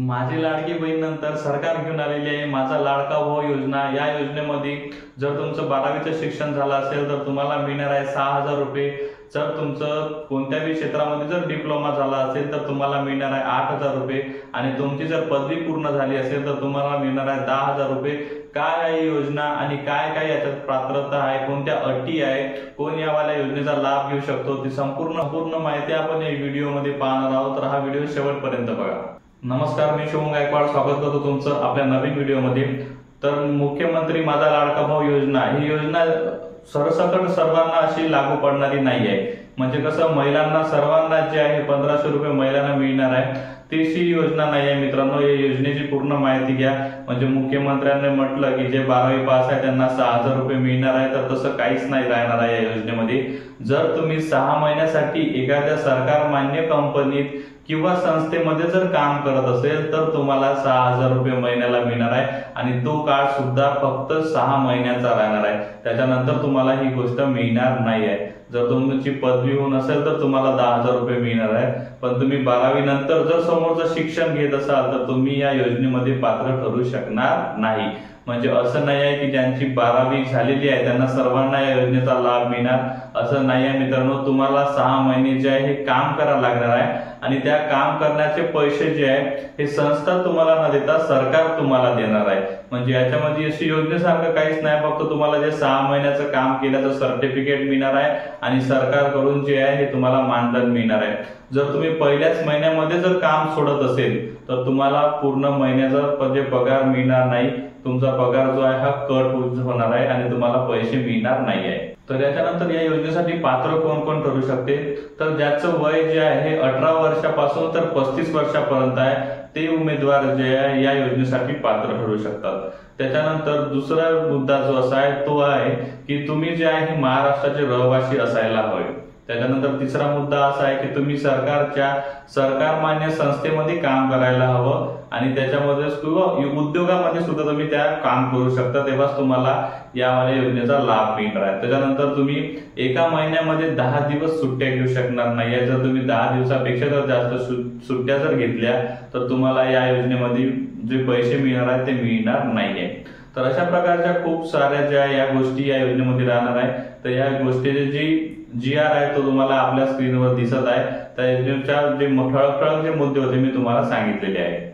माझी लाडकी बहीण नंतर सरकार घेऊन आलेली आहे माझा लाडका भाऊ योजना। या योजनेमध्ये जर तुमचं 12वीचं शिक्षण झालं असेल तर तुम्हाला मिळणार आहे 6,000 रुपये। जर तुमचं कोणत्याही क्षेत्रामध्ये जर डिप्लोमा झाला असेल तर तुम्हाला मिळणार आहे 8,000 रुपये आणि तुमची जर पदवी पूर्ण झाली असेल तर तुम्हाला मिळणार आहे 10,000 रुपये। काय आहे योजना आणि काय काय याच्यात पात्रता आहे, कोणत्या अटी आहे, कोण यावाल्या योजनेचा लाभ घेऊ शकतो, ती संपूर्ण माहिती आपण या व्हिडिओमध्ये पाहणार आहोत। तर हा व्हिडिओ शेवटपर्यंत बघा। नमस्कार, मी शुभम गायकवाड स्वागत करतो तुमचं आपल्या नवीन व्हिडिओमध्ये। तर मुख्यमंत्री माझा लाडका भाऊ योजना ही योजना सरसकट सर्वांना अशी लागू पडणारी नाही आहे। म्हणजे कसं महिलांना सर्वांना जे आहे 1500 रुपये महिलांना मिळणार आहे तीशी योजना नाही आहे मित्रांनो। या योजनेची पूर्ण माहिती घ्या। म्हणजे मुख्यमंत्र्यांनी म्हटलं की जे 12वी पास आहे त्यांना 6,000 रुपये मिळणार आहे, तर तसं काहीच नाही राहणार आहे या योजनेमध्ये। जर तुम्ही 6 महिन्यासाठी एखाद्या सरकार मान्य कंपनीत किंवा संस्थेमध्ये जर काम करत असेल तर तुम्हाला 6,000 रुपये महिन्याला मिळणार आहे आणि तो काळ सुद्धा फक्त 6 महिन्याचा राहणार आहे। त्याच्यानंतर तुम्हाला ही गोष्ट मिळणार नाही आहे। जर तुमची पदवी होऊन असेल तर तुम्हाला 10,000 रुपये मिळणार आहे, पण तुम्ही 12वी नंतर जर समोरचं शिक्षण घेत असाल तर तुम्ही या योजनेमध्ये पात्र ठरू शकणार नाही। म्हणजे असं नाही आहे की ज्यांची 12वी झालेली आहे त्यांना सर्वांना या योजनेचा लाभ मिळणार, असं नाही आहे मित्रांनो। तुम्हाला 6 महिने जे आहे हे काम करावं लागणार आहे आणि त्या काम करण्याचे पैसे जे आहे हे संस्था तुम्हाला न देता सरकार तुम्हाला देणार आहे। म्हणजे याच्यामध्ये अशी योजनेसारखं काहीच नाही, फक्त तुम्हाला जे 6 महिन्याचं काम केल्याचं सर्टिफिकेट मिळणार आहे आणि सरकारकडून जे आहे हे तुम्हाला मानधन मिळणार आहे। जर तुम्ही पहिल्याच महिन्यामध्ये जर काम सोडत असेल तर तुम्हाला पूर्ण महिन्याचा जे पगार मिळणार नाही, तुमचा पगार जो आहे हा कट होणार आहे आणि तुम्हाला पैसे मिळणार नाही आहे। तर याच्यानंतर या योजनेसाठी पात्र कोण कोण ठरू शकते, तर ज्याचं वय जे आहे 18 वर्षापासून तर 35 वर्षापर्यंत आहे ते उमेदवार जे आहे या योजनेसाठी पात्र ठरू शकतात। त्याच्यानंतर दुसरा मुद्दा जो असा आहे तो आहे की तुम्ही जे आहे महाराष्ट्राचे रहिवासी असायला हवे। त्याच्यानंतर तिसरा मुद्दा असा आहे की तुम्ही सरकार मान्य संस्थेमध्ये काम करायला हवं आणि त्याच्यामध्ये किंवा उद्योगामध्ये सुद्धा तुम्ही त्या काम करू शकता, तेव्हाच तुम्हाला यावाल्या योजनेचा लाभ मिळणार आहे। त्याच्यानंतर तुम्ही एका महिन्यामध्ये 10 दिवस सुट्ट्या घेऊ शकणार नाही। जर तुम्ही 10 दिवसापेक्षा जर जास्त सुट्ट्या जर घेतल्या तर तुम्हाला या योजनेमध्ये जे पैसे मिळणार आहेत ते मिळणार नाहीये। तर अशा प्रकारच्या खूप साऱ्या ज्या या गोष्टी या योजनेमध्ये राहणार आहे। तर या गोष्टीचे GR आहे तो तुम्हाला आपल्या स्क्रीनवर दिसत आहे। त्या योजनेच्या जे ठळक जे मुद्दे होते मी तुम्हाला सांगितलेले आहे।